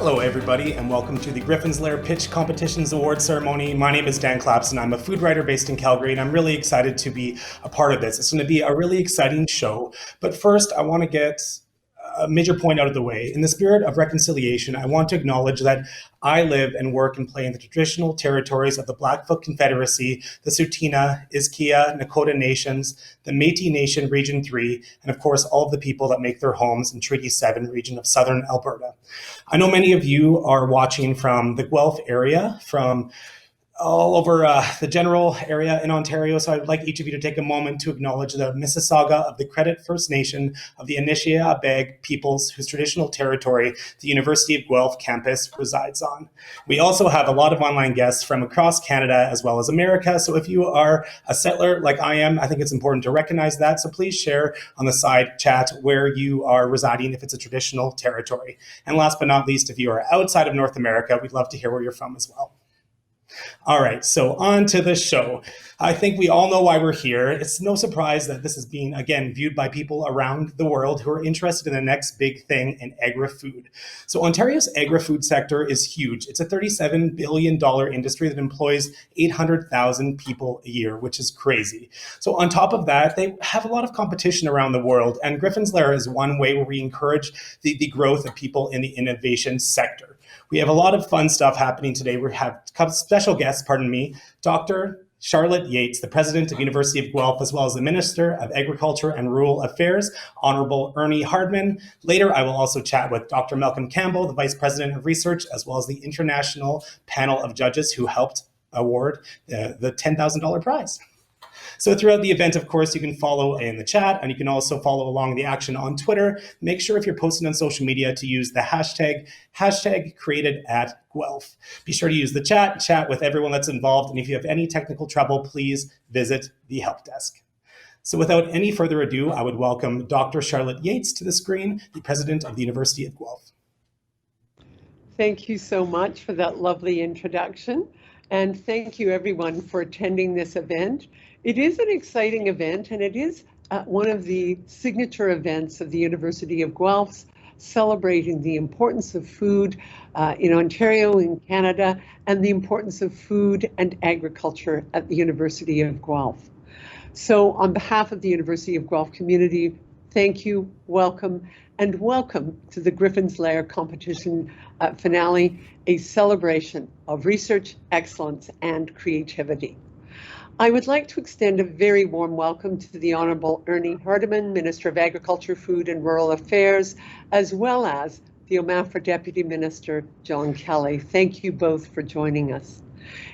Hello everybody and welcome to the Gryphons Lair Pitch Competitions Award Ceremony. My name is Dan Clapson. I'm a food writer based in Calgary and I'm really excited to be a part of this. It's going to be a really exciting show. But first, I want to get a major point out of the way. In the spirit of reconciliation, I want to acknowledge that I live and work and play in the traditional territories of the Blackfoot Confederacy, the Tsuut'ina, Iskia, Nakota Nations, the Métis Nation Region 3, and of course all of the people that make their homes in Treaty 7 region of southern Alberta. I know many of you are watching from the Guelph area, from all over the general area in Ontario. So I'd like each of you to take a moment to acknowledge the Mississauga of the Credit First Nation of the Anishinaabe peoples whose traditional territory the University of Guelph campus resides on. We also have a lot of online guests from across Canada as well as America. So if you are a settler like I am, I think it's important to recognize that. So please share on the side chat where you are residing if it's a traditional territory. And last but not least, if you are outside of North America, we'd love to hear where you're from as well. All right, so on to the show. I think we all know why we're here. It's no surprise that this is being, again, viewed by people around the world who are interested in the next big thing in agri-food. So Ontario's agri-food sector is huge. It's a $37 billion industry that employs 800,000 people a year, which is crazy. So on top of that, they have a lot of competition around the world, and Gryphons Lair is one way where we encourage the growth of people in the innovation sector. We have a lot of fun stuff happening today. We have special guests, Dr. Charlotte Yates, the president of University of Guelph, as well as the Minister of Agriculture and Rural Affairs, Honorable Ernie Hardeman. Later, I will also chat with Dr. Malcolm Campbell, the Vice President of Research, as well as the international panel of judges who helped award the $10,000 prize. So throughout the event, of course, you can follow in the chat and you can also follow along the action on Twitter. Make sure if you're posting on social media to use the hashtag #created@Guelph. Be sure to use the chat with everyone that's involved. And if you have any technical trouble, please visit the help desk. So without any further ado, I would welcome Dr. Charlotte Yates to the screen, the president of the University of Guelph. Thank you so much for that lovely introduction. And thank you everyone for attending this event. It is an exciting event, and it is one of the signature events of the University of Guelph, celebrating the importance of food in Ontario, in Canada, and the importance of food and agriculture at the University of Guelph. So on behalf of the University of Guelph community, thank you, welcome, and welcome to the Gryphons Lair competition finale, a celebration of research, excellence, and creativity. I would like to extend a very warm welcome to the Honourable Ernie Hardeman, Minister of Agriculture, Food and Rural Affairs, as well as the OMAFRA Deputy Minister, John Kelly. Thank you both for joining us.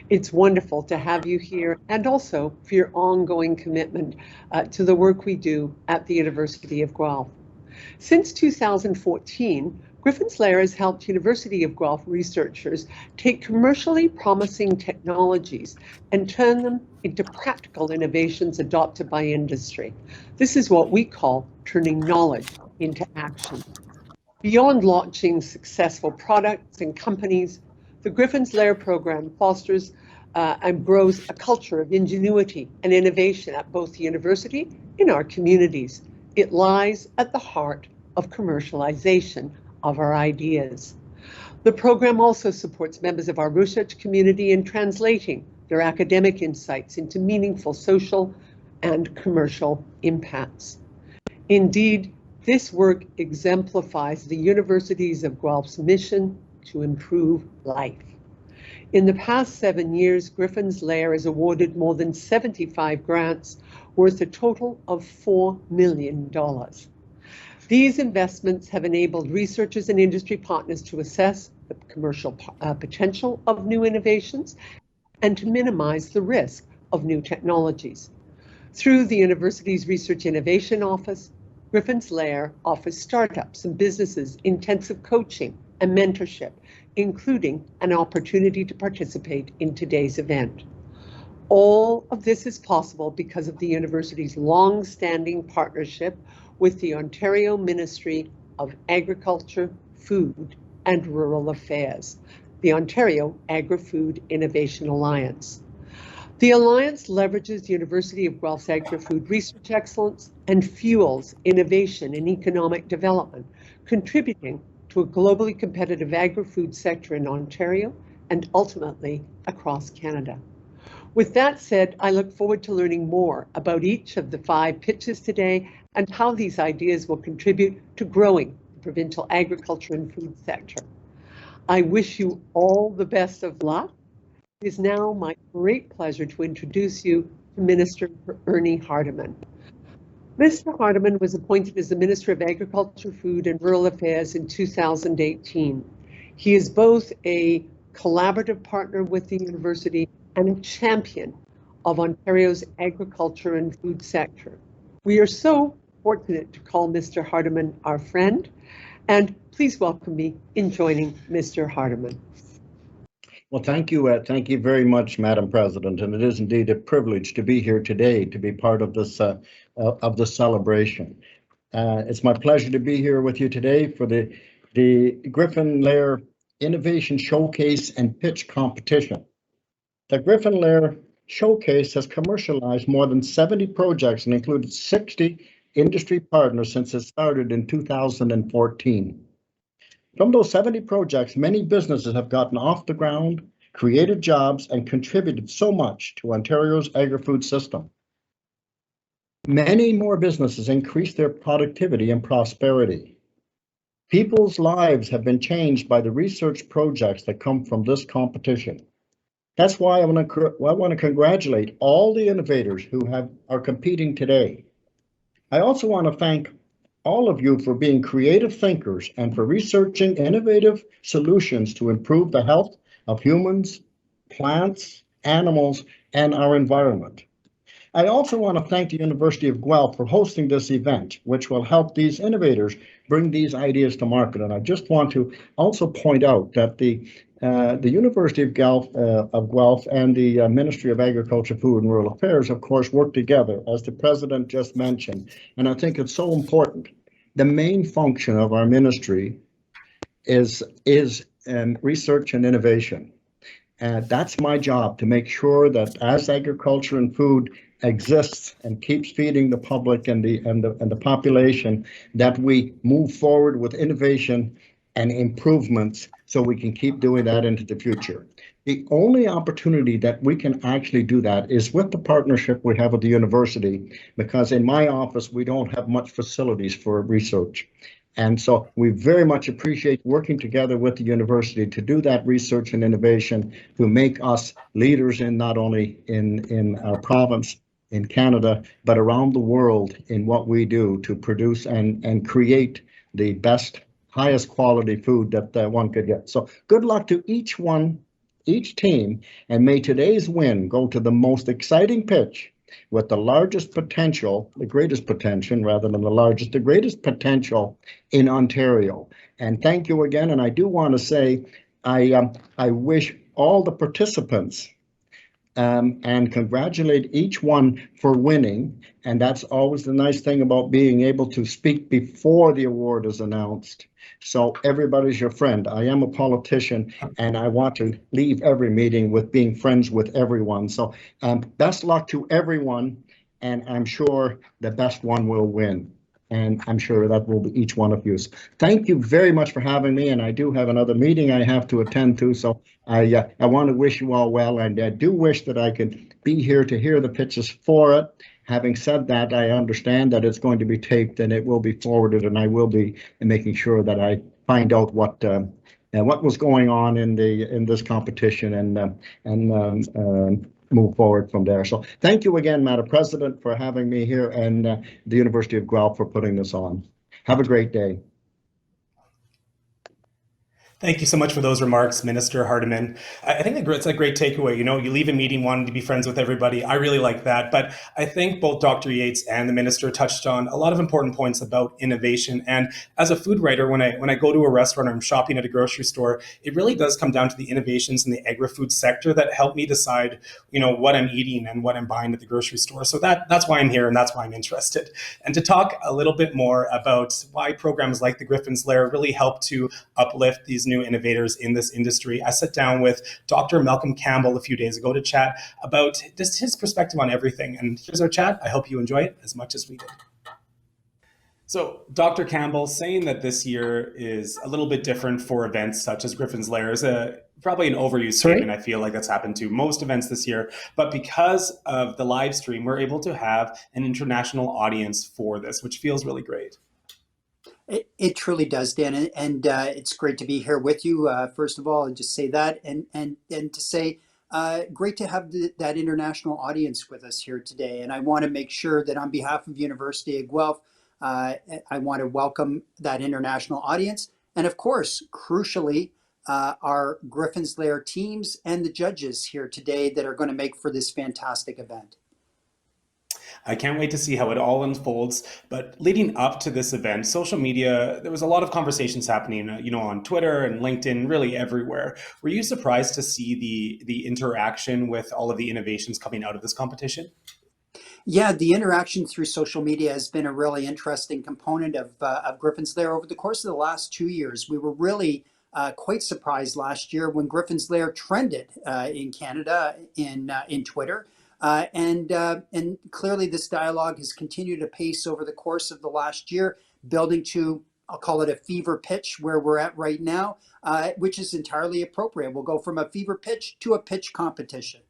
It's wonderful to have you here and also for your ongoing commitment to the work we do at the University of Guelph. Since 2014, Gryphons Lair has helped University of Guelph researchers take commercially promising technologies and turn them into practical innovations adopted by industry. This is what we call turning knowledge into action. Beyond launching successful products and companies, the Gryphons Lair program fosters and grows a culture of ingenuity and innovation at both the university and in our communities. It lies at the heart of commercialization of our ideas. The program also supports members of our research community in translating their academic insights into meaningful social and commercial impacts. Indeed, this work exemplifies the Universities of Guelph's mission to improve life. In the past 7 years, Gryphons Lair has awarded more than 75 grants worth a total of $4 million. These investments have enabled researchers and industry partners to assess the commercial potential of new innovations and to minimize the risk of new technologies. Through the university's Research Innovation Office, Gryphons Lair offers startups and businesses intensive coaching and mentorship, including an opportunity to participate in today's event. All of this is possible because of the university's long-standing partnership with the Ontario Ministry of Agriculture, Food and Rural Affairs, the Ontario Agri-Food Innovation Alliance. The Alliance leverages the University of Guelph's agri-food research excellence and fuels innovation and economic development, contributing to a globally competitive agri-food sector in Ontario and ultimately across Canada. With that said, I look forward to learning more about each of the 5 pitches today and how these ideas will contribute to growing the provincial agriculture and food sector. I wish you all the best of luck. It is now my great pleasure to introduce you to Minister Ernie Hardeman. Mr. Hardiman was appointed as the Minister of Agriculture, Food and Rural Affairs in 2018. He is both a collaborative partner with the university and a champion of Ontario's agriculture and food sector. We are so fortunate to call Mr. Hardiman our friend, and please welcome me in joining Mr. Hardiman. Well, thank you very much, Madam President, and it is indeed a privilege to be here today to be part of this celebration. It's my pleasure to be here with you today for the Griffin Lair Innovation Showcase and Pitch Competition. The Griffin Lair Showcase has commercialized more than 70 projects and included 60 industry partners since it started in 2014. From those 70 projects, many businesses have gotten off the ground, created jobs, and contributed so much to Ontario's agri-food system. Many more businesses increased their productivity and prosperity. People's lives have been changed by the research projects that come from this competition. That's why I want to congratulate all the innovators who are competing today. I also want to thank all of you for being creative thinkers and for researching innovative solutions to improve the health of humans, plants, animals, and our environment. I also want to thank the University of Guelph for hosting this event, which will help these innovators bring these ideas to market. And I just want to also point out that the University of Guelph and the Ministry of Agriculture, Food and Rural Affairs, of course, work together, as the President just mentioned. And I think it's so important. The main function of our ministry is research and innovation. That's my job, to make sure that as agriculture and food exists and keeps feeding the public and the population, that we move forward with innovation and improvements so we can keep doing that into the future. The only opportunity that we can actually do that is with the partnership we have with the university, because in my office, we don't have much facilities for research. And so we very much appreciate working together with the university to do that research and innovation, to make us leaders in not only in our province, in Canada, but around the world in what we do to produce and create the best, highest quality food that one could get. So good luck to each team, and may today's win go to the most exciting pitch with the largest potential, the greatest potential rather than the largest, the greatest potential in Ontario. And thank you again. And I do want to say, I wish all the participants and congratulate each one for winning. And that's always the nice thing about being able to speak before the award is announced. So everybody's your friend. I am a politician, and I want to leave every meeting with being friends with everyone. So best luck to everyone, and I'm sure the best one will win. And I'm sure that will be each one of you. Thank you very much for having me, and I do have another meeting I have to attend to, so I want to wish you all well, and I do wish that I could be here to hear the pitches for it. Having said that, I understand that it's going to be taped and it will be forwarded, and I will be making sure that I find out what was going on in this competition and move forward from there. So thank you again, Madam President, for having me here, and the University of Guelph for putting this on. Have a great day. Thank you so much for those remarks, Minister Hardiman. I think it's a great takeaway. You know, you leave a meeting wanting to be friends with everybody. I really like that. But I think both Dr. Yates and the minister touched on a lot of important points about innovation. And as a food writer, when I go to a restaurant or I'm shopping at a grocery store, it really does come down to the innovations in the agri-food sector that help me decide, you know, what I'm eating and what I'm buying at the grocery store. So that's why I'm here, and that's why I'm interested. And to talk a little bit more about why programs like the Gryphons Lair really help to uplift these new innovators in this industry, I sat down with Dr. Malcolm Campbell a few days ago to chat about just his perspective on everything. And here's our chat. I hope you enjoy it as much as we did. So, Dr. Campbell, saying that this year is a little bit different for events such as Griffin's Lair is probably an overused statement. I feel like that's happened to most events this year. But because of the live stream, we're able to have an international audience for this, which feels really great. It truly does, Dan, and it's great to be here with you. First of all, and just say that, and to say, great to have that international audience with us here today. And I want to make sure that on behalf of University of Guelph, I want to welcome that international audience, and of course, crucially, our Griffin's Lair teams and the judges here today that are going to make for this fantastic event. I can't wait to see how it all unfolds. But leading up to this event, social media, there was a lot of conversations happening, on Twitter and LinkedIn, really everywhere. Were you surprised to see the interaction with all of the innovations coming out of this competition? Yeah, the interaction through social media has been a really interesting component of Griffin's Lair over the course of the last 2 years. We were really quite surprised last year when Griffin's Lair trended in Canada in Twitter. And clearly this dialogue has continued apace over the course of the last year, building to, I'll call it a fever pitch where we're at right now, which is entirely appropriate. We'll go from a fever pitch to a pitch competition.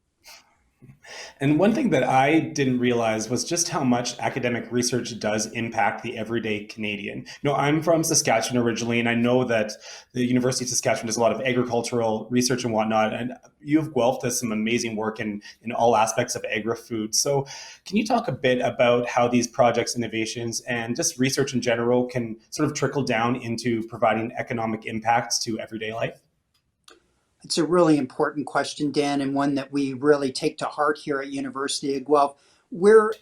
And one thing that I didn't realize was just how much academic research does impact the everyday Canadian. I'm from Saskatchewan originally, and I know that the University of Saskatchewan does a lot of agricultural research and whatnot. And U of Guelph does some amazing work in all aspects of agri-food. So can you talk a bit about how these projects, innovations, and just research in general can sort of trickle down into providing economic impacts to everyday life? It's a really important question, Dan, and one that we really take to heart here at University of Guelph. We're,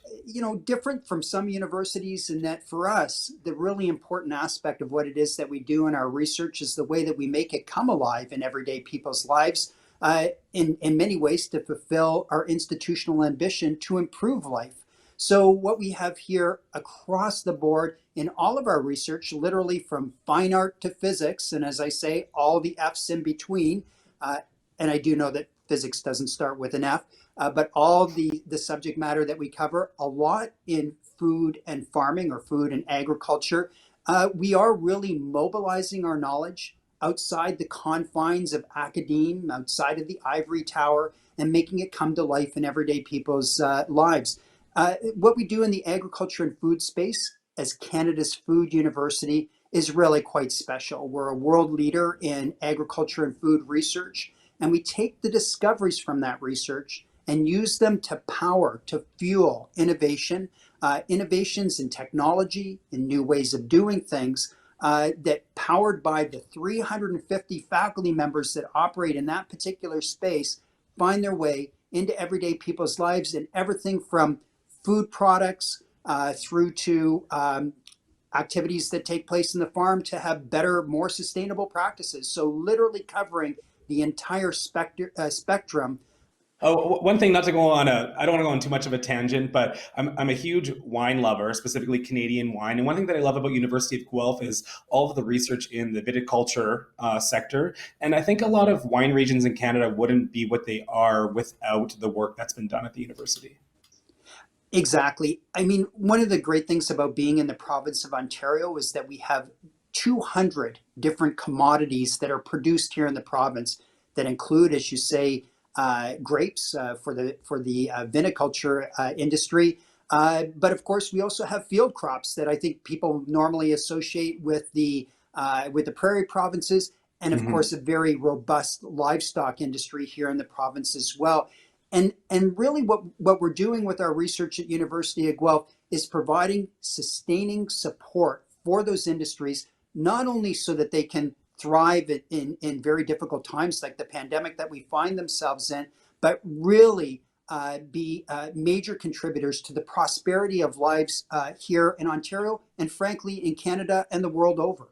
different from some universities in that for us, the really important aspect of what it is that we do in our research is the way that we make it come alive in everyday people's lives, in many ways to fulfill our institutional ambition to improve life. So what we have here across the board in all of our research, literally from fine art to physics, and as I say, all the F's in between, and I do know that physics doesn't start with an F, but all the subject matter that we cover, a lot in food and farming or food and agriculture, we are really mobilizing our knowledge outside the confines of academe, outside of the ivory tower, and making it come to life in everyday people's lives. What we do in the agriculture and food space as Canada's Food University is really quite special. We're a world leader in agriculture and food research, and we take the discoveries from that research and use them to power, to fuel innovation, innovations in technology, in new ways of doing things, that powered by the 350 faculty members that operate in that particular space, find their way into everyday people's lives in everything from food products through to activities that take place in the farm to have better, more sustainable practices. So literally covering the entire spectrum. Oh, one thing, not to go on I don't want to go on too much of a tangent, but I'm a huge wine lover, specifically Canadian wine. And one thing that I love about University of Guelph is all of the research in the viticulture sector. And I think a lot of wine regions in Canada wouldn't be what they are without the work that's been done at the university. Exactly. I mean, one of the great things about being in the province of Ontario is that we have 200 different commodities that are produced here in the province that include, as you say, grapes for the viniculture industry. But of course, we also have field crops that I think people normally associate with the prairie provinces, and of course, a very robust livestock industry here in the province as well. And really what we're doing with our research at University of Guelph is providing sustaining support for those industries, not only so that they can thrive in very difficult times like the pandemic that we find themselves in, but really be major contributors to the prosperity of lives here in Ontario and frankly in Canada and the world over.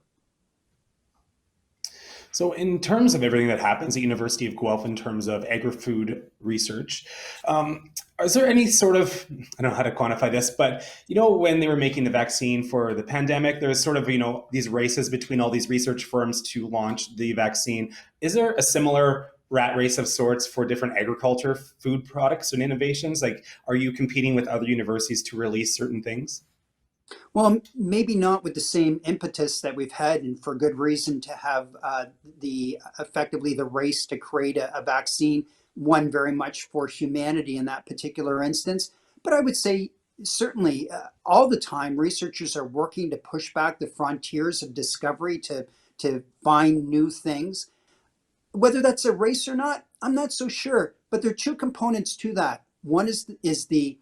So in terms of everything that happens at University of Guelph in terms of agri-food research, is there any sort of, I don't know how to quantify this, but when they were making the vaccine for the pandemic, there was sort of, these races between all these research firms to launch the vaccine. Is there a similar rat race of sorts for different agriculture food products and innovations? Like, are you competing with other universities to release certain things? Well, maybe not with the same impetus that we've had, and for good reason, to have effectively the race to create a vaccine, one very much for humanity in that particular instance. But I would say certainly all the time researchers are working to push back the frontiers of discovery to find new things. Whether that's a race or not, I'm not so sure. But there are two components to that. One is the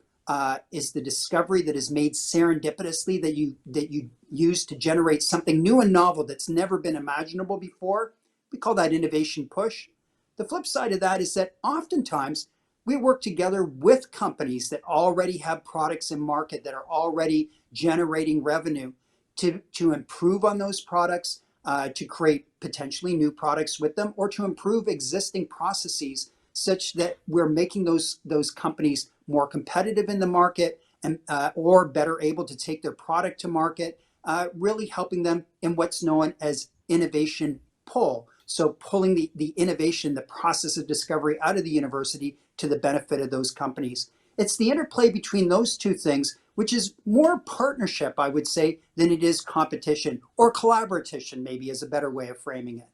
discovery that is made serendipitously, that you use to generate something new and novel that's never been imaginable before. We call that innovation push. The flip side of that is that oftentimes we work together with companies that already have products in market, that are already generating revenue, to improve on those products, to create potentially new products with them, or to improve existing processes such that we're making those companies more competitive in the market, and or better able to take their product to market, really helping them in what's known as innovation pull. So pulling the innovation, the process of discovery out of the university to the benefit of those companies. It's the interplay between those two things, which is more partnership, I would say, than it is competition, or collaboration, maybe is a better way of framing it.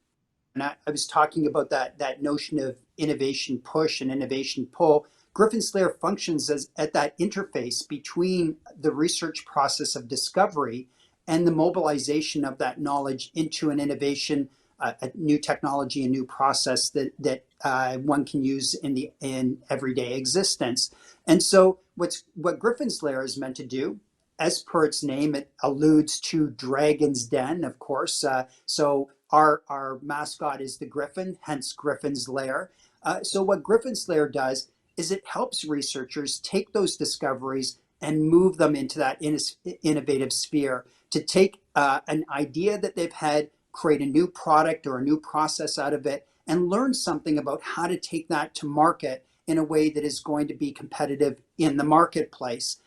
And I was talking about that notion of innovation push and innovation pull. Gryphon's Lair functions as at that interface between the research process of discovery and the mobilization of that knowledge into an innovation, a new technology, a new process that one can use in everyday existence. And so what Gryphon's Lair is meant to do, as per its name, it alludes to Dragon's Den, of course. So our mascot is the Griffin, hence Gryphon's Lair. So what Gryphon's Lair does is it helps researchers take those discoveries and move them into that innovative sphere, to take an idea that they've had, create a new product or a new process out of it, and learn something about how to take that to market in a way that is going to be competitive in the marketplace.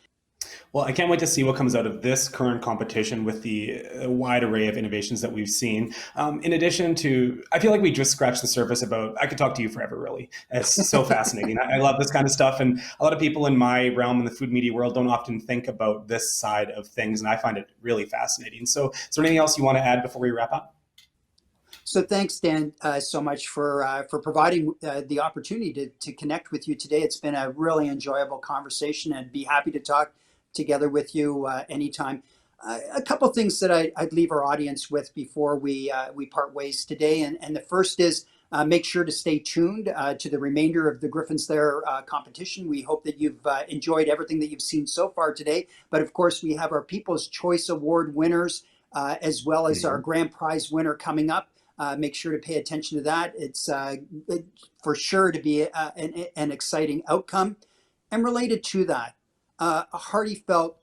Well, I can't wait to see what comes out of this current competition with the wide array of innovations that we've seen. In addition to, I feel like we just scratched the surface about, I could talk to you forever, really. It's so fascinating. I love this kind of stuff. And a lot of people in my realm in the food media world don't often think about this side of things. And I find it really fascinating. So is there anything else you want to add before we wrap up? So thanks, Dan, so much for providing the opportunity to connect with you today. It's been a really enjoyable conversation, and be happy to talk together with you anytime. A couple things that I'd leave our audience with before we part ways today, and the first is make sure to stay tuned to the remainder of the Gryphon's Lair competition. We hope that you've enjoyed everything that you've seen so far today, but of course we have our People's Choice Award winners as well as our grand prize winner coming up. Make sure to pay attention to that. It's for sure to be an exciting outcome. And related to that, a heartfelt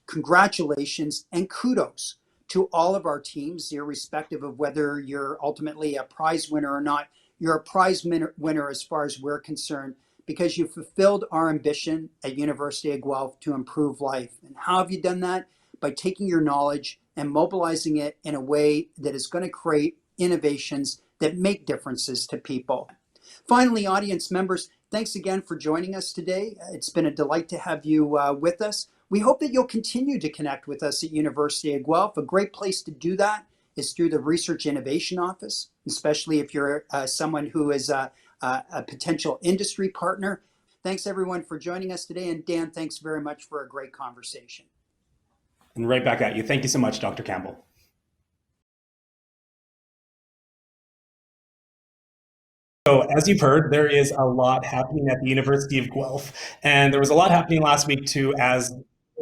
congratulations and kudos to all of our teams, irrespective of whether you're ultimately a prize winner or not. You're a prize winner as far as we're concerned, because you fulfilled our ambition at University of Guelph to improve life. And how have you done that? By taking your knowledge and mobilizing it in a way that is going to create innovations that make differences to people. Finally, audience members, thanks again for joining us today. It's been a delight to have you with us. We hope that you'll continue to connect with us at University of Guelph. A great place to do that is through the Research Innovation Office, especially if you're someone who is a potential industry partner. Thanks everyone for joining us today. And Dan, thanks very much for a great conversation. And right back at you. Thank you so much, Dr. Campbell. So as you've heard, there is a lot happening at the University of Guelph. And there was a lot happening last week too, as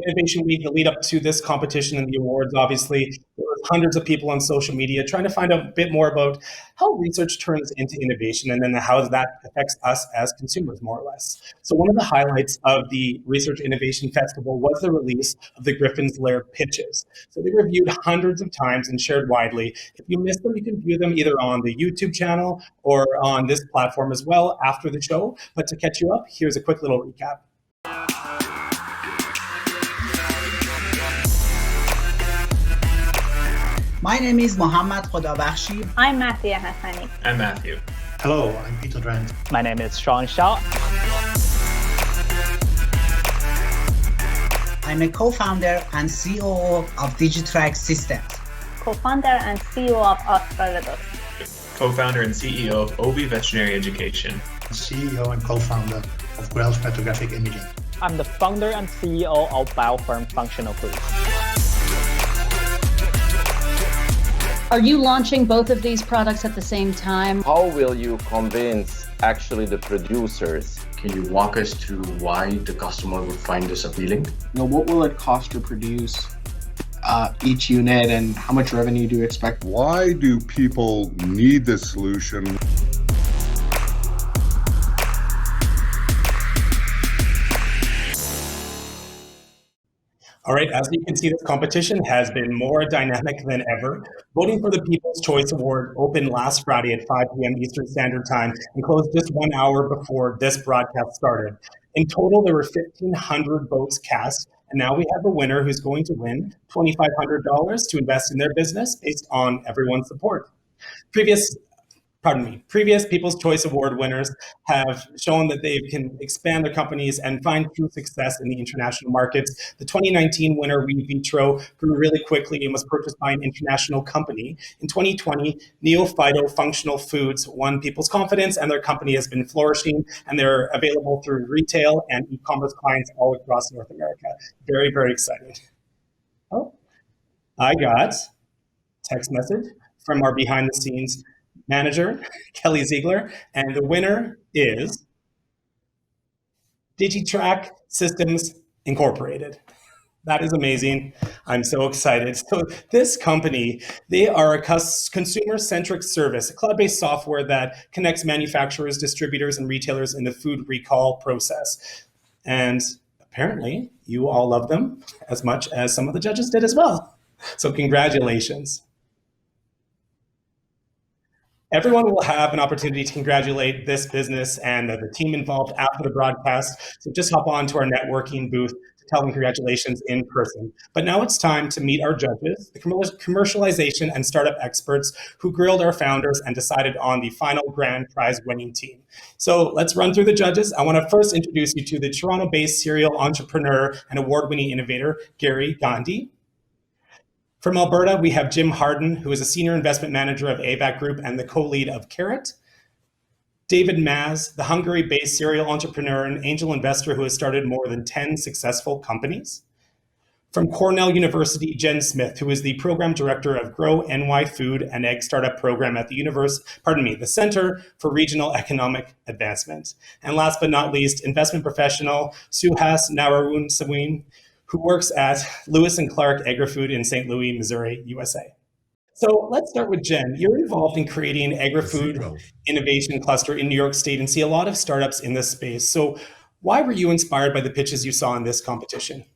Innovation Week, the lead up to this competition and the awards. Obviously, there were hundreds of people on social media trying to find out a bit more about how research turns into innovation, and then how that affects us as consumers, more or less. So one of the highlights of the Research Innovation Festival was the release of the Gryphon's Lair pitches. So they were viewed hundreds of times and shared widely. If you missed them, you can view them either on the YouTube channel or on this platform as well after the show. But to catch you up, here's a quick little recap. My name is Mohammad Radhabashi. I'm Matthew Hassani. I'm Matthew. Hello, I'm Peter Drent. My name is Sean Shaw. I'm a co-founder and COO of Digitrack Systems. Co-founder and CEO of OMAFRA. Co-founder and CEO of OB Veterinary Education. CEO and co-founder of Guelph Petrographic Imaging. I'm the founder and CEO of Biofirm Functional Foods. Are you launching both of these products at the same time? How will you convince actually the producers? Can you walk us through why the customer would find this appealing? What will it cost to produce each unit, and how much revenue do you expect? Why do people need this solution? All right, as you can see, this competition has been more dynamic than ever. Voting for the People's Choice Award opened last Friday at 5 p.m. Eastern Standard Time and closed just 1 hour before this broadcast started. In total, there were 1,500 votes cast, and now we have a winner who's going to win $2,500 to invest in their business based on everyone's support. Previous People's Choice Award winners have shown that they can expand their companies and find true success in the international markets. The 2019 winner, Vitro, grew really quickly and was purchased by an international company. In 2020, Neophyto Functional Foods won people's confidence, and their company has been flourishing, and they're available through retail and e-commerce clients all across North America. Very, very exciting. Oh, I got a text message from our behind-the-scenes manager, Kelly Ziegler, and the winner is Digitrack Systems Incorporated. That is amazing. I'm so excited. So this company, they are a consumer-centric service, a cloud-based software that connects manufacturers, distributors, and retailers in the food recall process. And apparently, you all love them as much as some of the judges did as well. So congratulations. Everyone will have an opportunity to congratulate this business and the team involved after the broadcast. So just hop on to our networking booth to tell them congratulations in person. But now it's time to meet our judges, the commercialization and startup experts who grilled our founders and decided on the final grand prize winning team. So let's run through the judges. I want to first introduce you to the Toronto-based serial entrepreneur and award-winning innovator, Gary Gandhi. From Alberta, we have Jim Harden, who is a senior investment manager of AVAC Group and the co-lead of Carrot. David Maz, the Hungary-based serial entrepreneur and angel investor who has started more than 10 successful companies. From Cornell University, Jen Smith, who is the program director of Grow NY Food and Egg Startup Program at the Center for Regional Economic Advancement. And last but not least, investment professional Suhas Narayan Sawin, who works at Lewis & Clark Agri-Food in St. Louis, Missouri, USA. So let's start with Jen. You're involved in creating Agri-Food Innovation Cluster in New York State and see a lot of startups in this space. So why were you inspired by the pitches you saw in this competition?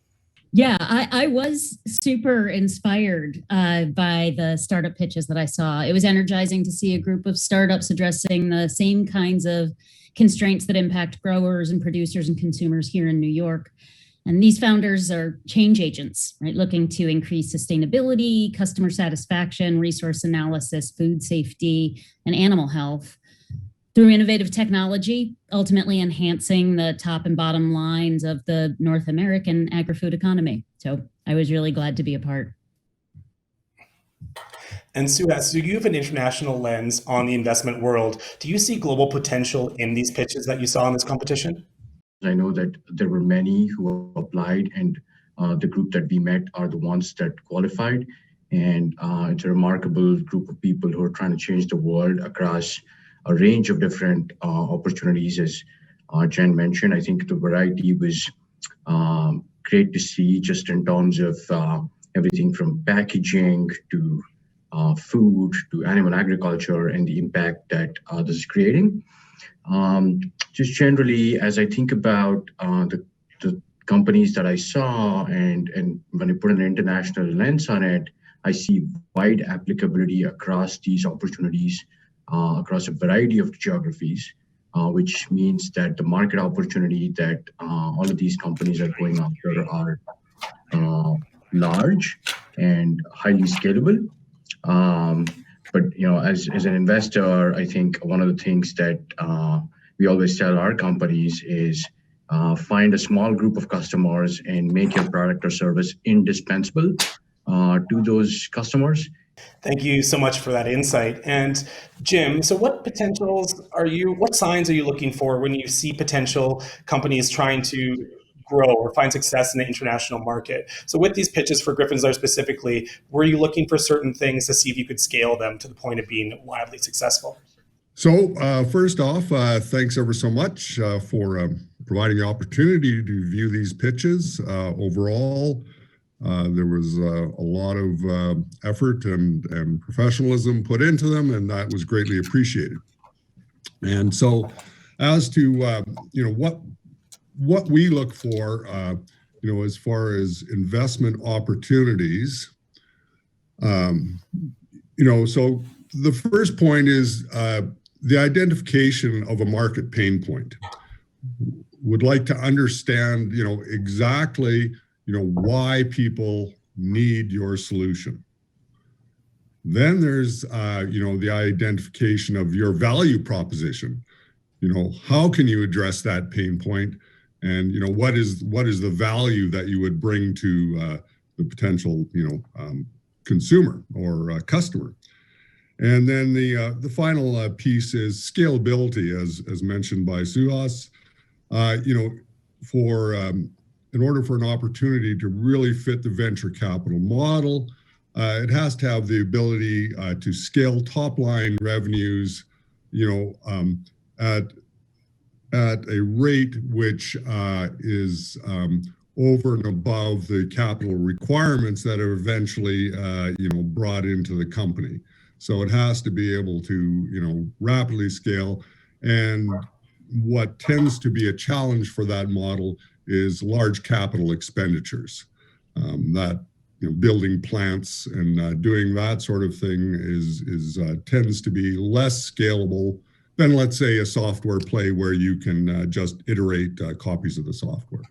Yeah, I was super inspired by the startup pitches that I saw. It was energizing to see a group of startups addressing the same kinds of constraints that impact growers and producers and consumers here in New York. And these founders are change agents, right? Looking to increase sustainability, customer satisfaction, resource analysis, food safety, and animal health through innovative technology, ultimately enhancing the top and bottom lines of the North American agri-food economy. So I was really glad to be a part. And Suhas, so you have an international lens on the investment world. Do you see global potential in these pitches that you saw in this competition? I know that there were many who applied, and the group that we met are the ones that qualified. And it's a remarkable group of people who are trying to change the world across a range of different opportunities. As Jen mentioned, I think the variety was great to see, just in terms of everything from packaging to food to animal agriculture and the impact that this is creating. Just generally, as I think about the companies that I saw, and when I put an international lens on it, I see wide applicability across these opportunities, across a variety of geographies, which means that the market opportunity that all of these companies are going after are large and highly scalable. But as an investor, I think one of the things that we always tell our companies is find a small group of customers and make your product or service indispensable to those customers. Thank you so much for that insight. And Jim, so what signs are you looking for when you see potential companies trying to grow or find success in the international market? So with these pitches for Gryphons Lair specifically, were you looking for certain things to see if you could scale them to the point of being wildly successful? So first off, thanks ever so much for providing the opportunity to view these pitches. Overall, there was a lot of effort and professionalism put into them, and that was greatly appreciated. And so as to what we look for, as far as investment opportunities, so the first point is the identification of a market pain point. Would like to understand, exactly, why people need your solution. Then there's, the identification of your value proposition. How can you address that pain point? And, what is the value that you would bring to the potential, consumer or customer? And then the final piece is scalability, as mentioned by Suhas. In order for an opportunity to really fit the venture capital model, it has to have the ability to scale top line revenues, at a rate which is over and above the capital requirements that are eventually, brought into the company. So it has to be able to, rapidly scale. And what tends to be a challenge for that model is large capital expenditures. Building plants and doing that sort of thing tends to be less scalable than, let's say, a software play where you can just iterate copies of the software.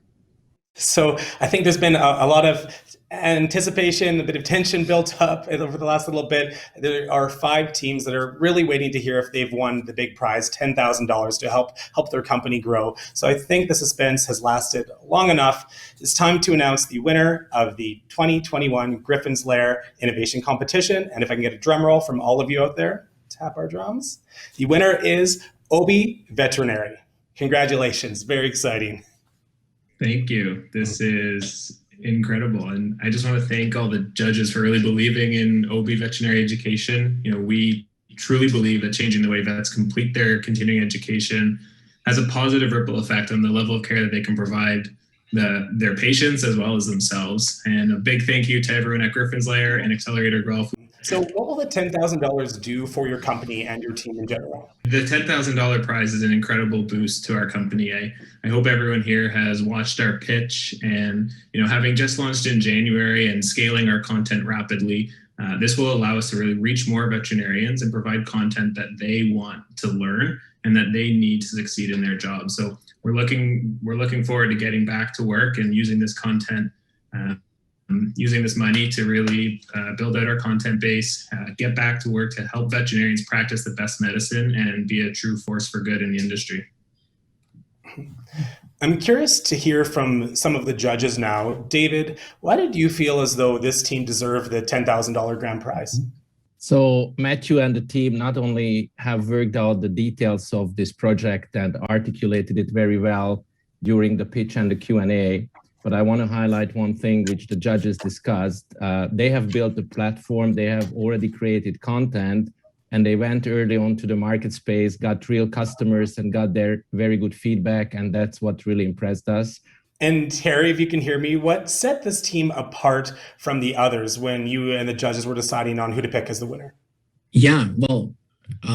So I think there's been a lot of anticipation, a bit of tension built up over the last little bit. There are 5 teams that are really waiting to hear if they've won the big prize, $10,000, to help their company grow. So I think the suspense has lasted long enough. It's time to announce the winner of the 2021 Gryphons Lair Innovation Competition. And if I can get a drum roll from all of you out there, tap our drums. The winner is Obi Veterinary. Congratulations, very exciting. Thank you. This is incredible. And I just want to thank all the judges for really believing in OB veterinary education. We truly believe that changing the way vets complete their continuing education has a positive ripple effect on the level of care that they can provide their patients as well as themselves. And a big thank you to everyone at Gryphons Lair and Accelerator Guelph. So what will the $10,000 do for your company and your team in general? The $10,000 prize is an incredible boost to our company. I hope everyone here has watched our pitch, and having just launched in January and scaling our content rapidly, this will allow us to really reach more veterinarians and provide content that they want to learn and that they need to succeed in their job. So we're looking forward to getting back to work and using this content, using this money to really build out our content base, get back to work to help veterinarians practice the best medicine and be a true force for good in the industry. I'm curious to hear from some of the judges now. David, why did you feel as though this team deserved the $10,000 grand prize? So Matthew and the team not only have worked out the details of this project and articulated it very well during the pitch and the Q&A, but I want to highlight one thing which the judges discussed. They have built a platform, they have already created content, and they went early on to the market space, got real customers and got their very good feedback, and that's what really impressed us. And Harry, if you can hear me, what set this team apart from the others when you and the judges were deciding on who to pick as the winner? Yeah, well,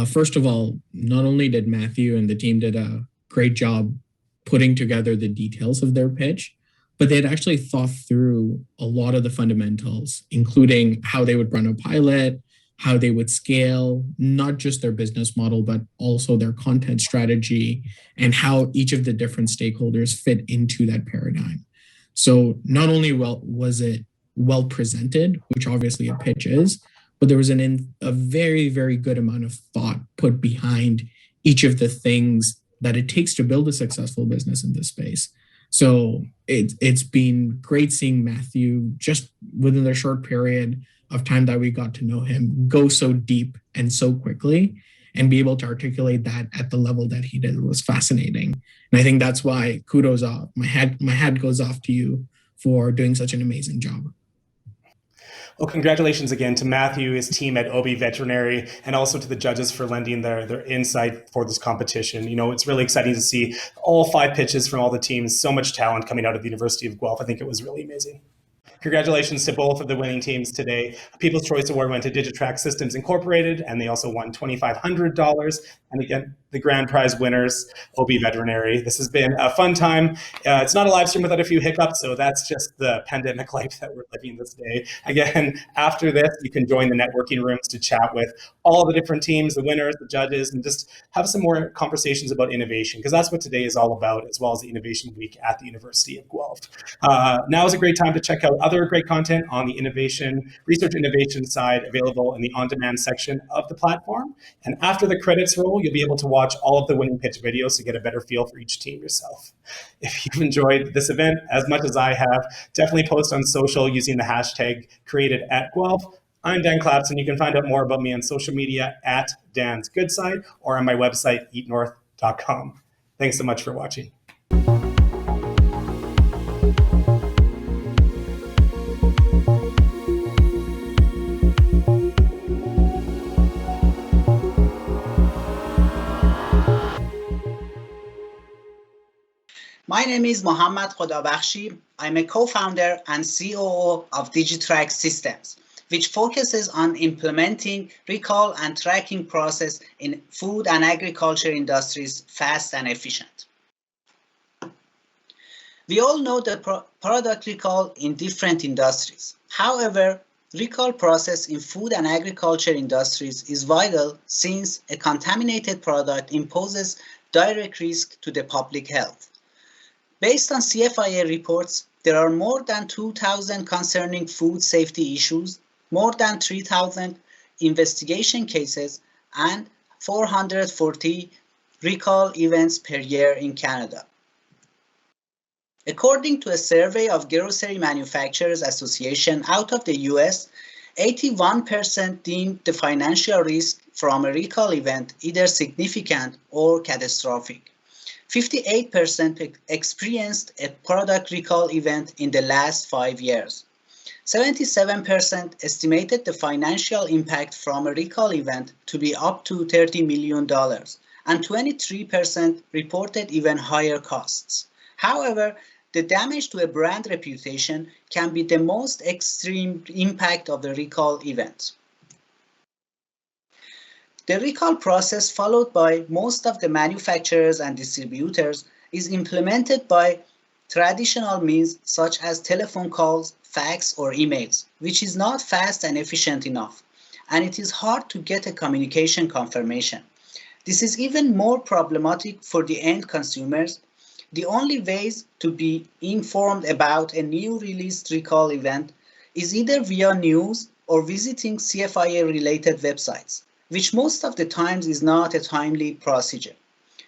first of all, not only did Matthew and the team did a great job putting together the details of their pitch, but they had actually thought through a lot of the fundamentals, including how they would run a pilot, how they would scale, not just their business model, but also their content strategy and how each of the different stakeholders fit into that paradigm. So not only was it well presented, which obviously a pitch is, but there was a very, very good amount of thought put behind each of the things that it takes to build a successful business in this space. So it's been great seeing Matthew just within the short period of time that we got to know him go so deep and so quickly and be able to articulate that at the level that he did was fascinating. And I think that's why kudos off. My hat goes off to you for doing such an amazing job. Well, congratulations again to Matthew, his team at OB Veterinary, and also to the judges for lending their insight for this competition. You know, it's really exciting to see all 5 pitches from all the teams, so much talent coming out of the University of Guelph. I think it was really amazing. Congratulations to both of the winning teams today. A People's Choice Award went to Digitrack Systems Incorporated, and they also won $2,500. And again, the grand prize winners, OB Veterinary. This has been a fun time. It's not a live stream without a few hiccups, so that's just the pandemic life that we're living this day. Again, after this, you can join the networking rooms to chat with all the different teams, the winners, the judges, and just have some more conversations about innovation, because that's what today is all about, as well as the Innovation Week at the University of Guelph. Now is a great time to check out other great content on the research innovation side, available in the on-demand section of the platform. And after the credits roll, you'll be able to watch all of the winning pitch videos to get a better feel for each team yourself. If you've enjoyed this event as much as I have, definitely post on social using the hashtag #CreatedAtGuelph. I'm Dan Clapson. You can find out more about me on social media at Dan's Good Side or on my website, eatnorth.com. Thanks so much for watching. My name is Mohammad Radhabashi. I'm a co-founder and COO of Digitrack Systems, which focuses on implementing recall and tracking process in food and agriculture industries fast and efficient. We all know the product recall in different industries. However, recall process in food and agriculture industries is vital since a contaminated product imposes direct risk to the public health. Based on CFIA reports, there are more than 2,000 concerning food safety issues, more than 3,000 investigation cases, and 440 recall events per year in Canada. According to a survey of Grocery Manufacturers Association out of the US, 81% deemed the financial risk from a recall event either significant or catastrophic. 58% experienced a product recall event in the last 5 years. 77% estimated the financial impact from a recall event to be up to $30 million, and 23% reported even higher costs. However, the damage to a brand reputation can be the most extreme impact of the recall event. The recall process followed by most of the manufacturers and distributors is implemented by traditional means such as telephone calls, fax, or emails, which is not fast and efficient enough, and it is hard to get a communication confirmation. This is even more problematic for the end consumers. The only ways to be informed about a new released recall event is either via news or visiting CFIA-related websites, which most of the times is not a timely procedure.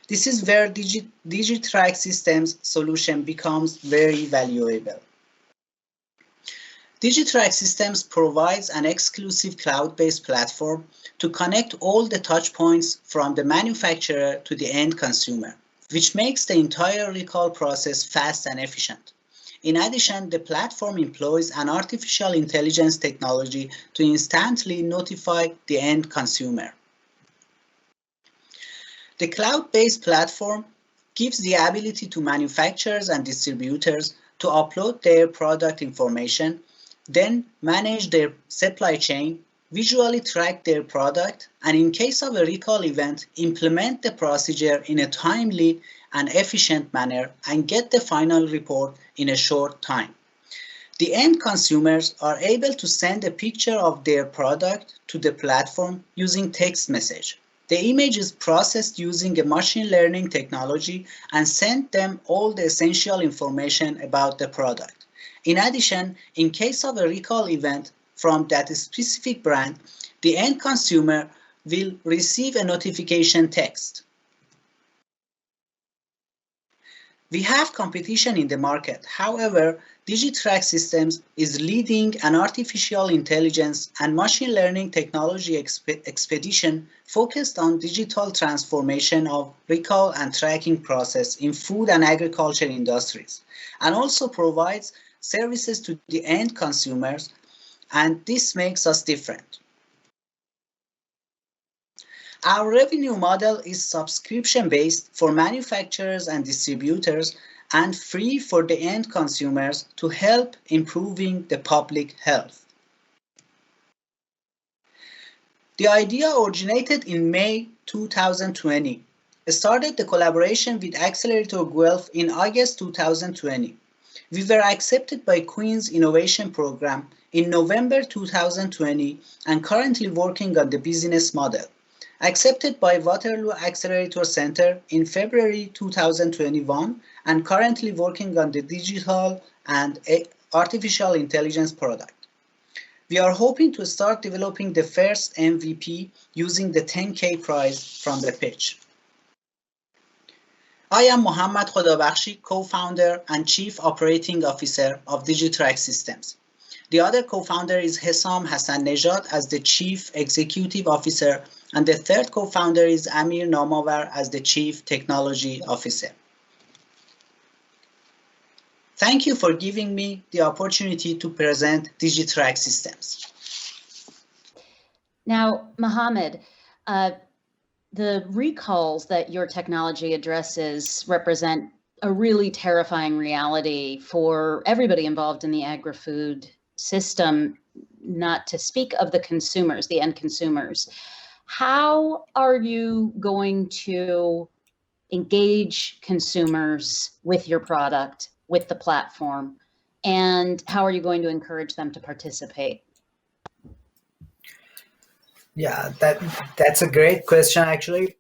This is where Digitrack Systems solution becomes very valuable. Digitrack Systems provides an exclusive cloud-based platform to connect all the touch points from the manufacturer to the end consumer, which makes the entire recall process fast and efficient. In addition, the platform employs an artificial intelligence technology to instantly notify the end consumer. The cloud-based platform gives the ability to manufacturers and distributors to upload their product information, then manage their supply chain, visually track their product, and in case of a recall event, implement the procedure in a timely and efficient manner and get the final report in a short time. The end consumers are able to send a picture of their product to the platform using text message. The image is processed using a machine learning technology and sent them all the essential information about the product. In addition, in case of a recall event from that specific brand, the end consumer will receive a notification text. We have competition in the market. However, Digitrack Systems is leading an artificial intelligence and machine learning technology expedition focused on digital transformation of recall and tracking process in food and agriculture industries, and also provides services to the end consumers, and this makes us different. Our revenue model is subscription-based for manufacturers and distributors and free for the end consumers to help improving the public health. The idea originated in May 2020. Started the collaboration with Accelerator Guelph in August 2020. We were accepted by Queen's Innovation Program in November 2020 and currently working on the business model. Accepted by Waterloo Accelerator Center in February 2021 and currently working on the digital and artificial intelligence product. We are hoping to start developing the first MVP using the 10K prize from the pitch. I am Mohammad Radhabashi, co-founder and chief operating officer of Digitrack Systems. The other co-founder is Hessam Hassan Nejad as the chief executive officer, and the third co-founder is Amir Namavar as the chief technology officer. Thank you for giving me the opportunity to present Digitrack Systems. Now, Mohammad, the recalls that your technology addresses represent a really terrifying reality for everybody involved in the agri-food system, not to speak of the consumers, the end consumers. How are you going to engage consumers with your product, with the platform, and how are you going to encourage them to participate? Yeah, that's a great question, actually.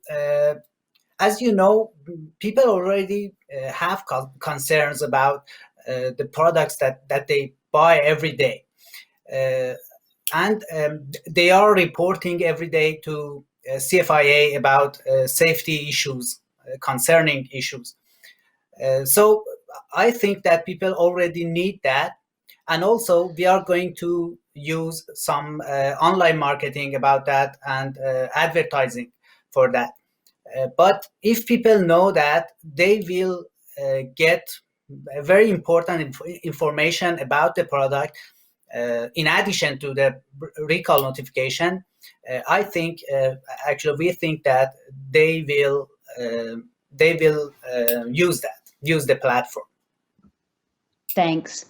As you know, people already have concerns about the products that they buy every day. And they are reporting every day to CFIA about safety issues, concerning issues. So I think that people already need that. And also we are going to use some online marketing about that and advertising for that. But if people know that, they will get very important information about the product in addition to the recall notification. I think actually we think that they will use the platform. Thanks.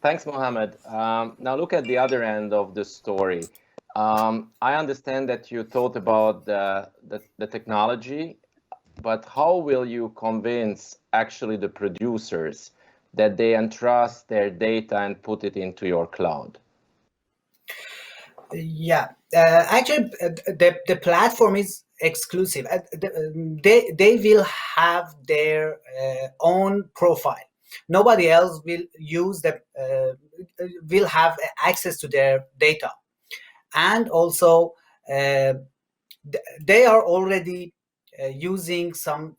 Thanks, Mohammed. Now look at the other end of the story. I understand that you thought about the technology, but how will you convince actually the producers that they entrust their data and put it into your cloud? Yeah, actually, the platform is exclusive. They will have their own profile. Nobody else will use will have access to their data, and also they are already using some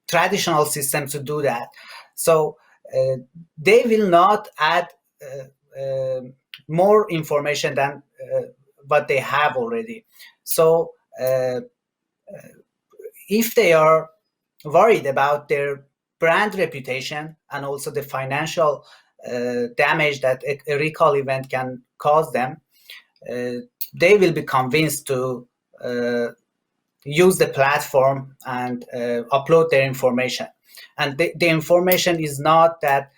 traditional systems to do that. So they will not add more information than what they have already. So if they are worried about their brand reputation and also the financial damage that a recall event can cause them, they will be convinced to use the platform and upload their information. And the information is not that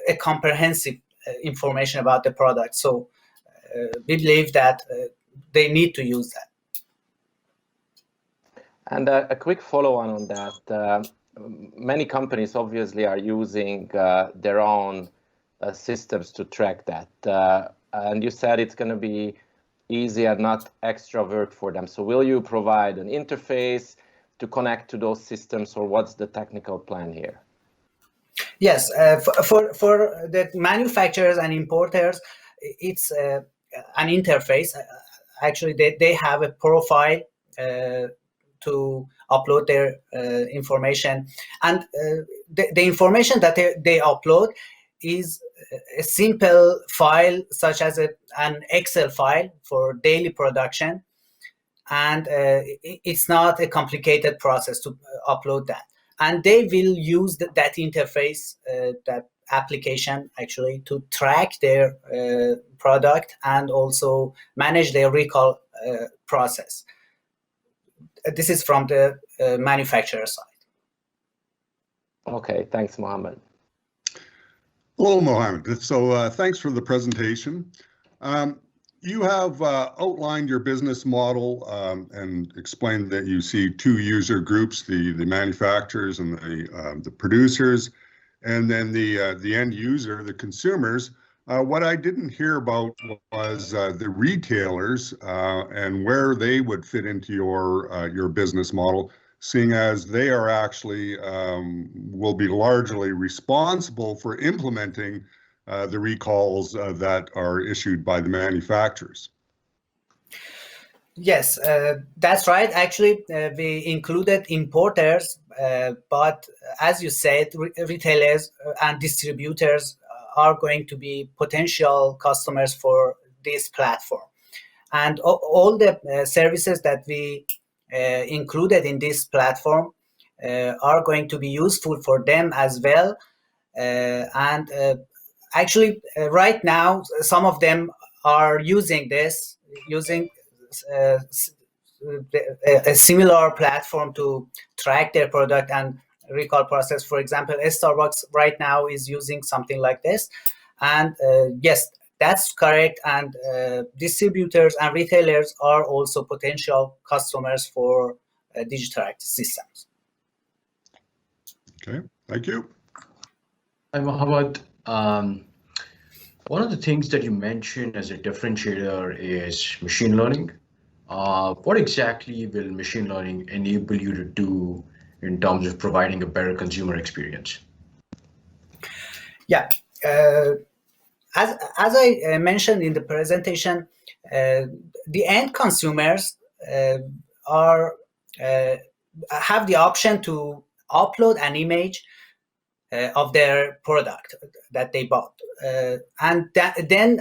a comprehensive information about the product. So we believe that they need to use that. And a quick follow-on on that. Many companies obviously are using their own systems to track that. And you said it's going to be easy and not extra work for them. So will you provide an interface to connect to those systems, or what's the technical plan here? Yes, for the manufacturers and importers, it's an interface. Actually, they have a profile to upload their information. And the information that they upload is a simple file, such as an Excel file for daily production. And it's not a complicated process to upload that. And they will use that interface, that application actually, to track their product and also manage their recall process. This is from the manufacturer side. Okay, thanks, Mohammed. Hello, Mohammed. So thanks for the presentation. You have outlined your business model and explained that you see two user groups, the manufacturers and the producers, and then the end user, the consumers. What I didn't hear about was the retailers and where they would fit into your business model, seeing as they are actually will be largely responsible for implementing the recalls that are issued by the manufacturers. Yes, that's right. Actually, we included importers, but as you said, retailers and distributors are going to be potential customers for this platform. And all the services that we included in this platform are going to be useful for them as well. Actually, right now, some of them are using a similar platform to track their product and recall process. For example, Starbucks right now is using something like this. And yes, that's correct. And distributors and retailers are also potential customers for Digitrack systems. Okay, thank you. Hi, Mohammed. One of the things that you mentioned as a differentiator is machine learning. What exactly will machine learning enable you to do in terms of providing a better consumer experience? Yeah, as I mentioned in the presentation, the end consumers have the option to upload an image of their product that they bought, and then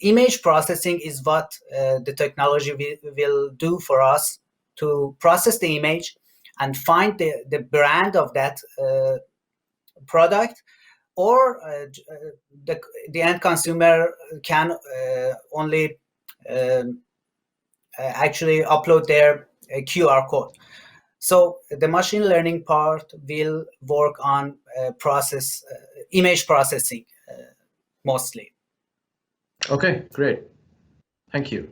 image processing is what the technology will do for us to process the image and find the brand of that product, or the end consumer can only actually upload their QR code. So the machine learning part will work on image processing mostly. Okay, great. Thank you.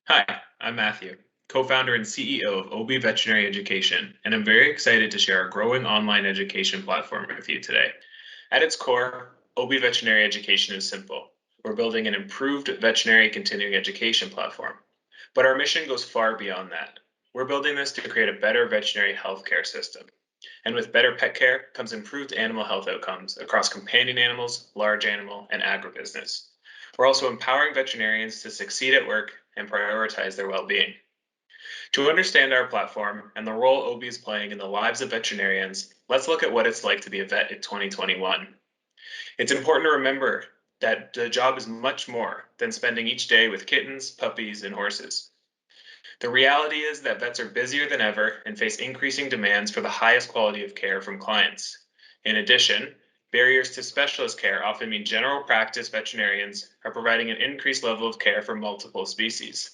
Hi, I'm Matthew, co-founder and CEO of OB Veterinary Education, and I'm very excited to share our growing online education platform with you today. At its core, OB Veterinary Education is simple. We're building an improved veterinary continuing education platform. But our mission goes far beyond that. We're building this to create a better veterinary healthcare system. And with better pet care comes improved animal health outcomes across companion animals, large animal, and agribusiness. We're also empowering veterinarians to succeed at work and prioritize their well-being. To understand our platform and the role OB is playing in the lives of veterinarians, let's look at what it's like to be a vet in 2021. It's important to remember that the job is much more than spending each day with kittens, puppies, and horses. The reality is that vets are busier than ever and face increasing demands for the highest quality of care from clients. In addition, barriers to specialist care often mean general practice veterinarians are providing an increased level of care for multiple species.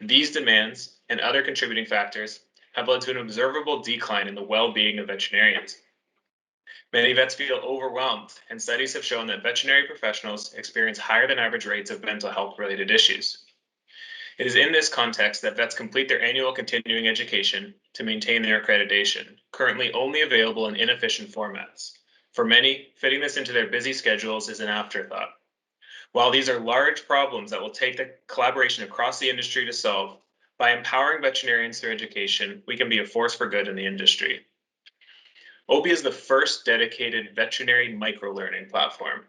These demands and other contributing factors have led to an observable decline in the well-being of veterinarians. Many vets feel overwhelmed, and studies have shown that veterinary professionals experience higher than average rates of mental health-related issues. It is in this context that vets complete their annual continuing education to maintain their accreditation, currently only available in inefficient formats. For many, fitting this into their busy schedules is an afterthought. While these are large problems that will take the collaboration across the industry to solve, By empowering veterinarians through education, we can be a force for good in the industry. OBI is the first dedicated veterinary microlearning platform.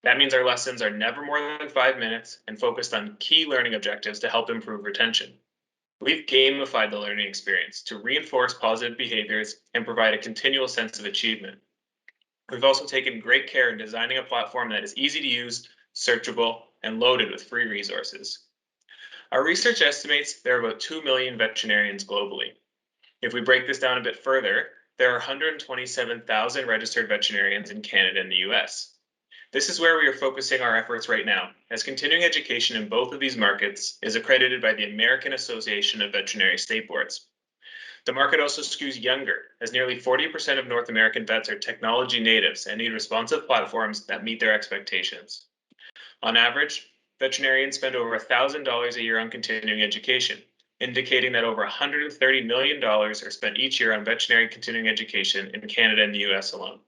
That means our lessons are never more than 5 minutes and focused on key learning objectives to help improve retention. We've gamified the learning experience to reinforce positive behaviors and provide a continual sense of achievement. We've also taken great care in designing a platform that is easy to use, searchable, and loaded with free resources. Our research estimates there are about 2 million veterinarians globally. If we break this down a bit further, there are 127,000 registered veterinarians in Canada and the US. This is where we are focusing our efforts right now, as continuing education in both of these markets is accredited by the American Association of Veterinary State Boards. The market also skews younger, as nearly 40% of North American vets are technology natives and need responsive platforms that meet their expectations. On average, veterinarians spend over $1,000 a year on continuing education, indicating that over $130 million are spent each year on veterinary continuing education in Canada and the US alone.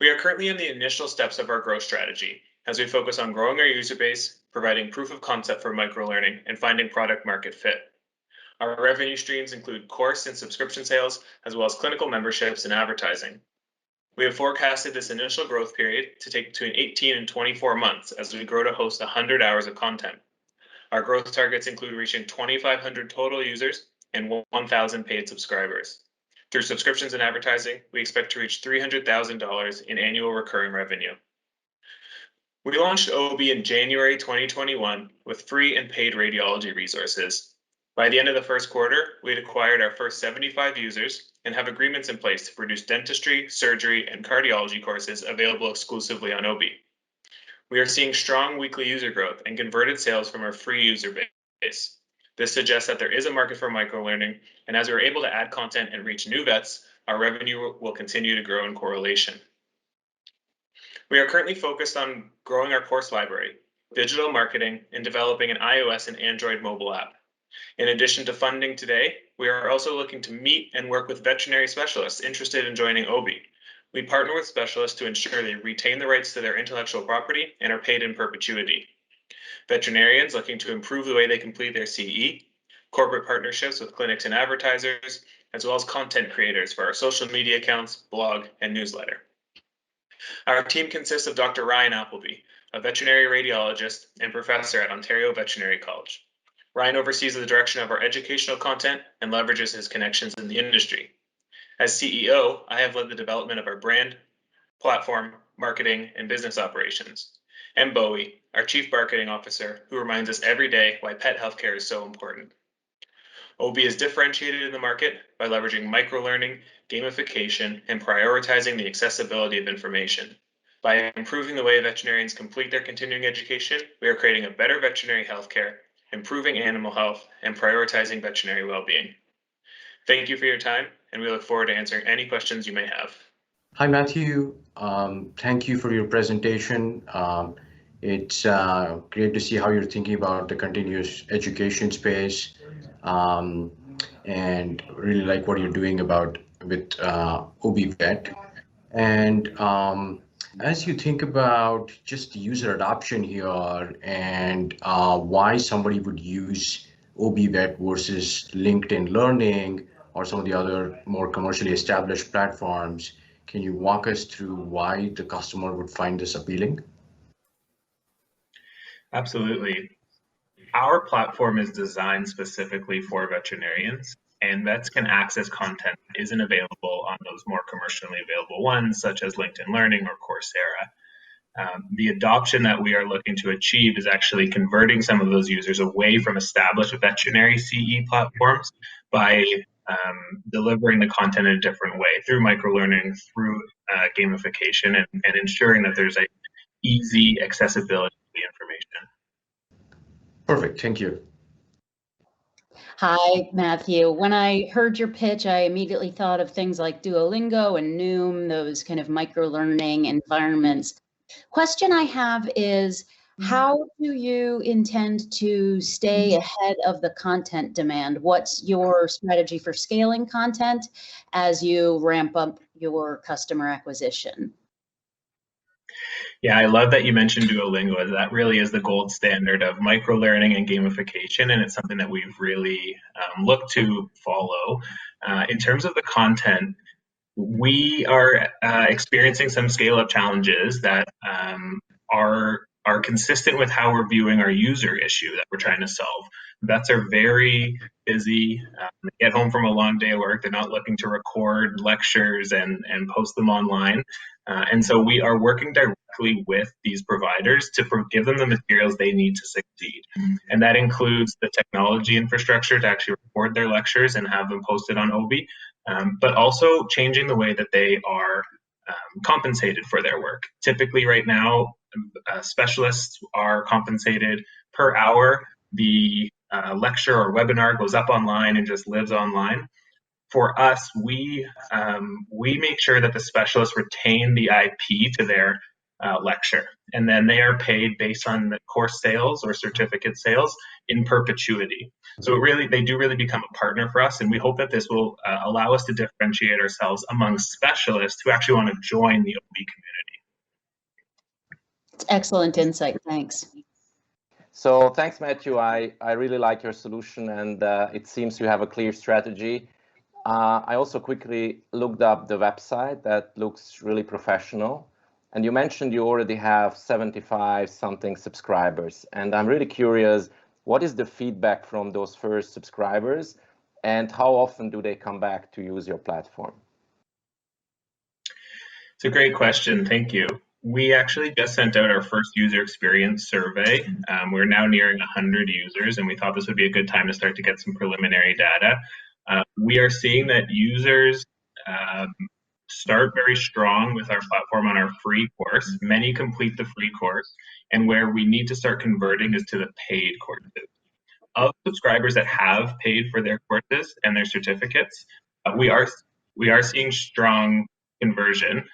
We are currently in the initial steps of our growth strategy as we focus on growing our user base, providing proof of concept for microlearning, and finding product market fit. Our revenue streams include course and subscription sales, as well as clinical memberships and advertising. We have forecasted this initial growth period to take between 18 and 24 months as we grow to host 100 hours of content. Our growth targets include reaching 2,500 total users and 1,000 paid subscribers. Through subscriptions and advertising, we expect to reach $300,000 in annual recurring revenue. We launched OBI in January 2021 with free and paid radiology resources. By the end of the first quarter, we had acquired our first 75 users and have agreements in place to produce dentistry, surgery, and cardiology courses available exclusively on OBI. We are seeing strong weekly user growth and converted sales from our free user base. This suggests that there is a market for microlearning, and as we're able to add content and reach new vets, our revenue will continue to grow in correlation. We are currently focused on growing our course library, digital marketing, and developing an iOS and Android mobile app. In addition to funding today, we are also looking to meet and work with veterinary specialists interested in joining OBI. We partner with specialists to ensure they retain the rights to their intellectual property and are paid in perpetuity. Veterinarians looking to improve the way they complete their CE, corporate partnerships with clinics and advertisers, as well as content creators for our social media accounts, blog, and newsletter. Our team consists of Dr. Ryan Appleby, a veterinary radiologist and professor at Ontario Veterinary College. Ryan oversees the direction of our educational content and leverages his connections in the industry. As CEO, I have led the development of our brand, platform, marketing, and business operations. And Bowie, our Chief Marketing Officer, who reminds us every day why pet healthcare is so important. OBI is differentiated in the market by leveraging microlearning, gamification, and prioritizing the accessibility of information. By improving the way veterinarians complete their continuing education, we are creating a better veterinary healthcare, improving animal health, and prioritizing veterinary well-being. Thank you for your time, and we look forward to answering any questions you may have. Hi, Matthew. Thank you for your presentation. It's great to see how you're thinking about the continuous education space, and really like what you're doing with OBI Vet. And as you think about just user adoption here and why somebody would use OBI Vet versus LinkedIn Learning or some of the other more commercially established platforms, can you walk us through why the customer would find this appealing? Absolutely. Our platform is designed specifically for veterinarians, and vets can access content that isn't available on those more commercially available ones, such as LinkedIn Learning or Coursera. The adoption that we are looking to achieve is actually converting some of those users away from established veterinary CE platforms by delivering the content in a different way through microlearning, through gamification, and ensuring that there's a easy accessibility to the information. Perfect, thank you. Hi, Matthew. When I heard your pitch, I immediately thought of things like Duolingo and Noom, those kind of microlearning environments. Question I have is, how do you intend to stay ahead of the content demand? What's your strategy for scaling content as you ramp up your customer acquisition? Yeah, I love that you mentioned Duolingo, as that really is the gold standard of micro-learning and gamification, and it's something that we've really looked to follow. In terms of the content, we are experiencing some scale-up challenges that are consistent with how we're viewing our user issue that we're trying to solve. Vets are very busy. They get home from a long day of work. They're not looking to record lectures and post them online. And so we are working directly with these providers to give them the materials they need to succeed. And that includes the technology infrastructure to actually record their lectures and have them posted on OBI, but also changing the way that they are compensated for their work. Typically right now, specialists are compensated per hour. The lecture or webinar goes up online and just lives online. For us, we make sure that the specialists retain the IP to their lecture, and then they are paid based on the course sales or certificate sales in perpetuity. So they do really become a partner for us, and we hope that this will allow us to differentiate ourselves among specialists who actually want to join the OB community. It's excellent insight. Thanks. So thanks, Matthew. I really like your solution, and it seems you have a clear strategy. I also quickly looked up the website. That looks really professional. And you mentioned you already have 75 something subscribers. And I'm really curious, what is the feedback from those first subscribers, and how often do they come back to use your platform? It's a great question. Thank you. We actually just sent out our first user experience survey. We're now nearing 100 users, and we thought this would be a good time to start to get some preliminary data. We are seeing that users start very strong with our platform on our free course. Many complete the free course, and where we need to start converting is to the paid courses. Of subscribers that have paid for their courses and their certificates, we are seeing strong conversion.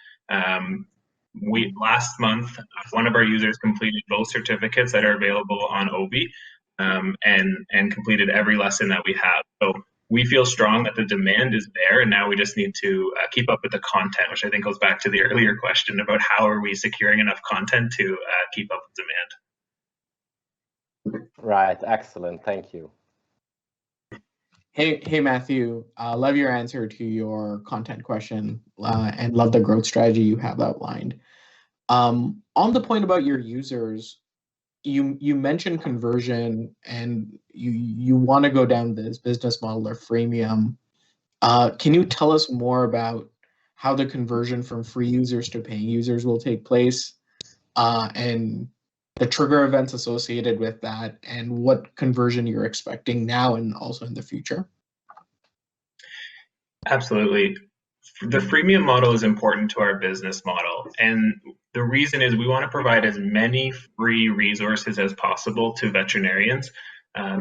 Last month, one of our users completed both certificates that are available on OBI, and completed every lesson that we have. So we feel strong that the demand is there, and now we just need to keep up with the content, which I think goes back to the earlier question about how are we securing enough content to keep up with demand. Right, excellent, thank you. Hey Matthew, love your answer to your content question, and love the growth strategy you have outlined. On the point about your users, you mentioned conversion, and you want to go down this business model or freemium. Can you tell us more about how the conversion from free users to paying users will take place, and the trigger events associated with that, and what conversion you're expecting now and also in the future? Absolutely. The freemium model is important to our business model, and the reason is we want to provide as many free resources as possible to veterinarians,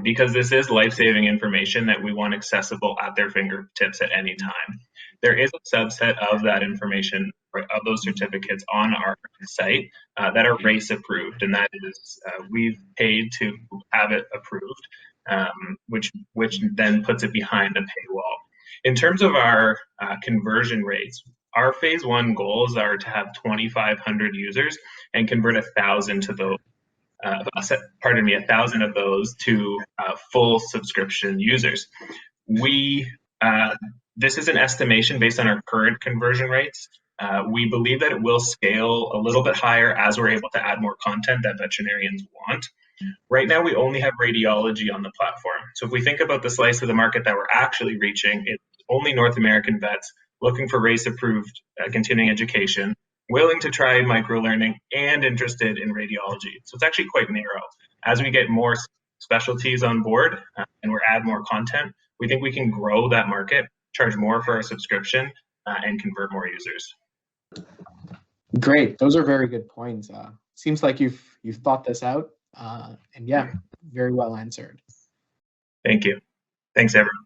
because this is life-saving information that we want accessible at their fingertips at any time. There is a subset of that information, of those certificates on our site that are RACE approved, and that is we've paid to have it approved, which then puts it behind a paywall. In terms of our conversion rates, our phase one goals are to have 2,500 users and convert 1,000 to those. 1,000 of those to full subscription users. This is an estimation based on our current conversion rates. We believe that it will scale a little bit higher as we're able to add more content that veterinarians want. Right now, we only have radiology on the platform. So if we think about the slice of the market that we're actually reaching, it's only North American vets looking for RACE-approved continuing education, willing to try microlearning, and interested in radiology. So it's actually quite narrow. As we get more specialties on board and we add more content, we think we can grow that market, charge more for our subscription, and convert more users. Great, those are very good points. Seems like you've thought this out, and yeah, very well answered. Thank you. Thanks, everyone.